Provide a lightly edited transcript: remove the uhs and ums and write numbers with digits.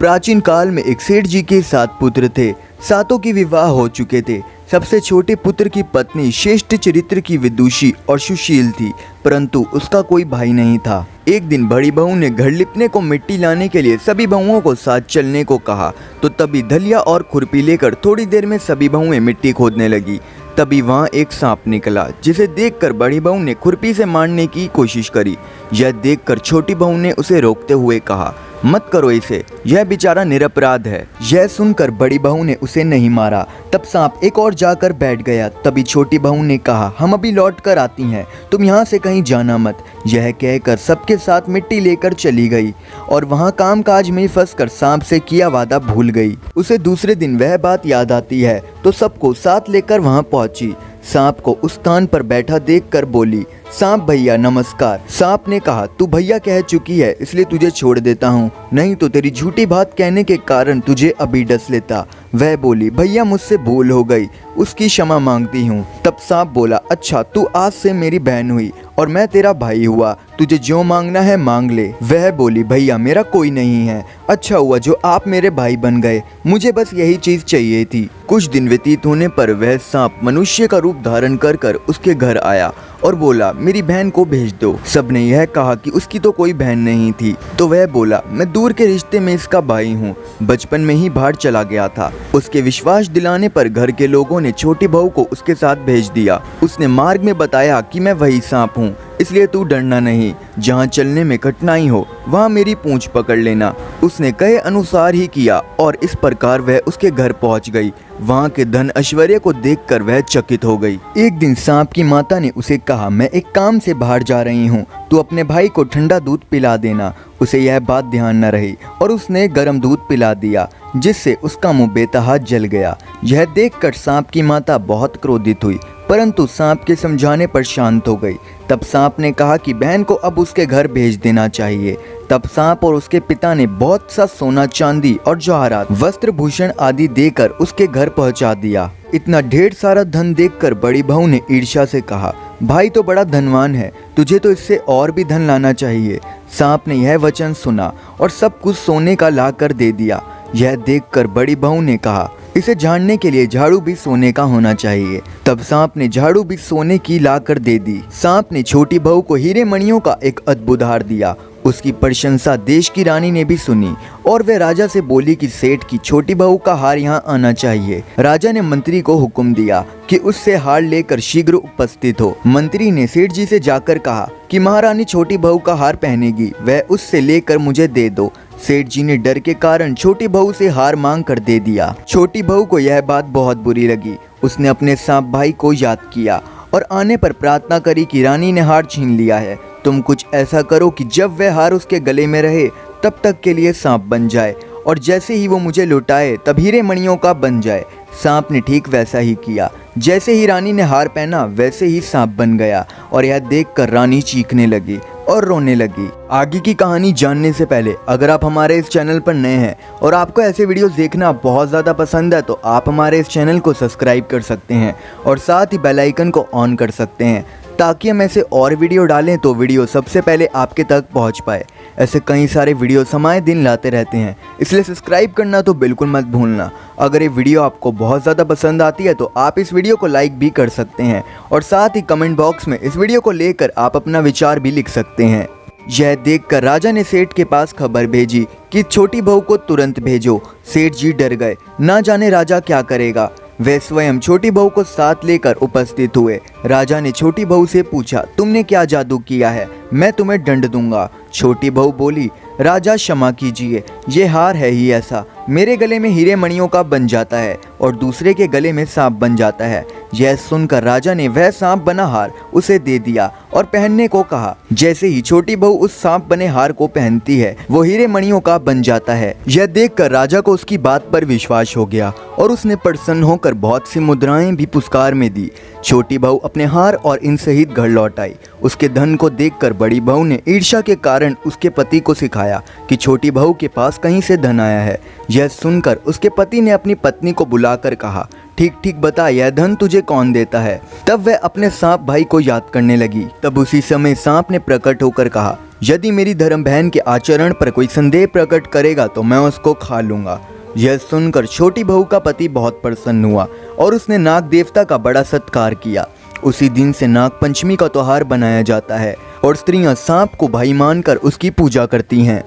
प्राचीन काल में एक सेठ जी के 7 पुत्र थे। सातों की विवाह हो चुके थे। सबसे छोटे पुत्र की पत्नी श्रेष्ठ चरित्र की विदुषी और सुशील थी, परंतु उसका कोई भाई नहीं था। एक दिन बड़ी बहू ने घर लिपने को मिट्टी लाने के लिए सभी बहुओं को साथ चलने को कहा, तो तभी दलिया और खुरपी लेकर थोड़ी देर में सभी बहुएं मिट्टी खोदने लगी। तभी वहाँ एक सांप निकला, जिसे देखकर बड़ी बहू ने खुरपी से मारने की कोशिश करी। यह देखकर छोटी बहू ने उसे रोकते हुए कहा, मत करो इसे, यह बेचारा निरपराध है। यह सुनकर बड़ी बहू ने उसे नहीं मारा। तब सांप एक और जाकर बैठ गया। तभी छोटी बहू ने कहा, हम अभी लौट कर आती हैं, तुम यहाँ से कहीं जाना मत। यह कहकर सबके साथ मिट्टी लेकर चली गई और वहाँ कामकाज में फंसकर सांप से किया वादा भूल गई। उसे दूसरे दिन वह बात याद आती है तो सबको साथ लेकर वहाँ पहुंची। सांप को उस स्थान पर बैठा देखकर बोली, सांप भैया नमस्कार। सांप ने कहा, तू भैया कह चुकी है इसलिए तुझे छोड़ देता हूँ, नहीं तो तेरी झूठी बात कहने के कारण तुझे अभी डस लेता। वह बोली, भैया मुझसे भूल हो गई, उसकी क्षमा मांगती हूँ। तब सांप बोला, अच्छा तू आज से मेरी बहन हुई और मैं तेरा भाई हुआ, तुझे जो मांगना है मांग ले। वह बोली, भैया मेरा कोई नहीं है, अच्छा हुआ जो आप मेरे भाई बन गए, मुझे बस यही चीज चाहिए थी। कुछ दिन व्यतीत होने पर वह सांप मनुष्य का रूप धारण कर कर उसके घर आया और बोला, मेरी बहन को भेज दो। सबने यह कहा कि उसकी तो कोई बहन नहीं थी, तो वह बोला, मैं दूर के रिश्ते में इसका भाई हूँ, बचपन में ही बाहर चला गया था। उसके विश्वास दिलाने पर घर के लोगों ने छोटी बहू को उसके साथ भेज दिया। उसने मार्ग में बताया कि मैं वही सांप हूँ, इसलिए तू डरना नहीं, जहाँ चलने में कठिनाई हो वहाँ मेरी पूंछ पकड़ लेना। उसने कहे अनुसार ही किया और इस प्रकार वह उसके घर पहुँच गई। वहाँ के धन ऐश्वर्य को देखकर वह चकित हो गई। एक दिन सांप की माता ने उसे कहा, मैं एक काम से बाहर जा रही हूँ, तू अपने भाई को ठंडा दूध पिला देना। उसे यह बात ध्यान न रही और उसने गर्म दूध पिला दिया, जिससे उसका मुंह बेतहाशा जल गया। यह देखकर सांप की माता बहुत क्रोधित हुई, परंतु सांप के समझाने पर शांत हो गई। तब सांप ने कहा कि बहन को अब उसके घर भेज देना चाहिए। तब सांप और उसके पिता ने बहुत सा सोना चांदी और जवाहरात वस्त्र भूषण आदि देकर उसके घर पहुंचा दिया। इतना ढेर सारा धन देखकर बड़ी बहू ने ईर्ष्या से कहा, भाई तो बड़ा धनवान है, तुझे तो इससे और भी धन लाना चाहिए। सांप ने यह वचन सुना और सब कुछ सोने का ला कर दे दिया। यह देखकर बड़ी बहू ने कहा, इसे झाड़ने के लिए झाड़ू भी सोने का होना चाहिए। तब सांप ने झाड़ू भी सोने की ला कर दे दी। सांप ने छोटी बहू को हीरे मणियों का एक अद्भुत हार दिया। उसकी प्रशंसा देश की रानी ने भी सुनी और वह राजा से बोली कि सेठ की छोटी बहू का हार यहाँ आना चाहिए। राजा ने मंत्री को हुक्म दिया कि उससे हार लेकर शीघ्र उपस्थित हो। मंत्री ने सेठ जी से जाकर कहा कि महारानी छोटी बहू का हार पहनेगी, वह उससे लेकर मुझे दे दो। सेठ जी ने डर के कारण छोटी बहू से हार मांग कर दे दिया। छोटी बहू को यह बात बहुत बुरी लगी। उसने अपने सांप भाई को याद किया और आने पर प्रार्थना करी कि रानी ने हार छीन लिया है, तुम कुछ ऐसा करो कि जब वह हार उसके गले में रहे तब तक के लिए सांप बन जाए और जैसे ही वो मुझे लौटाए तब हीरे मणियों का बन जाए। सांप ने ठीक वैसा ही किया। जैसे ही रानी ने हार पहना वैसे ही सांप बन गया और यह देखकर रानी चीखने लगी और रोने लगी। आगे की कहानी जानने से पहले अगर आप हमारे इस चैनल पर नए हैं और आपको ऐसे वीडियोस देखना बहुत ज़्यादा पसंद है तो आप हमारे इस चैनल को सब्सक्राइब कर सकते हैं और साथ ही बेल आइकन को ऑन कर सकते हैं, ताकि हम ऐसे और वीडियो डालें तो वीडियो सबसे पहले आपके तक पहुंच पाए। ऐसे कई सारे वीडियोस हमारे दिन लाते रहते हैं, इसलिए सब्सक्राइब करना तो बिल्कुल मत भूलना। अगर ये वीडियो आपको बहुत ज़्यादा पसंद आती है तो आप इस वीडियो को लाइक भी कर सकते हैं और साथ ही कमेंट बॉक्स में इस वीडियो को लेकर आप अपना विचार भी लिख सकते हैं। यह देखकर राजा ने सेठ के पास खबर भेजी कि छोटी बहू को तुरंत भेजो। सेठ जी डर गए, ना जाने राजा क्या करेगा। वे स्वयं छोटी बहू को साथ लेकर उपस्थित हुए। राजा ने छोटी बहू से पूछा, तुमने क्या जादू किया है, मैं तुम्हें दंड दूंगा। छोटी बहू बोली, राजा क्षमा कीजिए, ये हार है ही ऐसा, मेरे गले में हीरे मणियों का बन जाता है और दूसरे के गले में सांप बन जाता है। यह सुनकर राजा ने वह सांप बना हार उसे दे दिया और पहनने को कहा। जैसे ही छोटी बहू उस सांप बने हार को पहनती है वो हीरे मणियों का बन जाता है। यह देखकर राजा को उसकी बात पर विश्वास हो गया और उसने प्रसन्न होकर बहुत सी मुद्राएं भी पुरस्कार में दी। छोटी बहू अपने हार और इन सहित घर लौट आई। उसके धन को देखकर बड़ी बहू ने ईर्ष्या के कारण उसके पति को सिखाया कि छोटी बहू के पास कहीं से धन आया है। यह सुनकर उसके पति ने अपनी पत्नी को बुलाकर कहा, ठीक ठीक बता, यह धन तुझे कौन देता है। तब वह अपने सांप भाई को याद करने लगी। तब उसी समय सांप ने प्रकट होकर कहा, यदि मेरी धर्म बहन के आचरण पर कोई संदेह प्रकट करेगा तो मैं उसको खा लूँगा। यह सुनकर छोटी बहू का पति बहुत प्रसन्न हुआ और उसने नाग देवता का बड़ा सत्कार किया। उसी दिन से नाग पंचमी का त्योहार बनाया जाता है और स्त्रियां सांप को भाई मानकर उसकी पूजा करती हैं।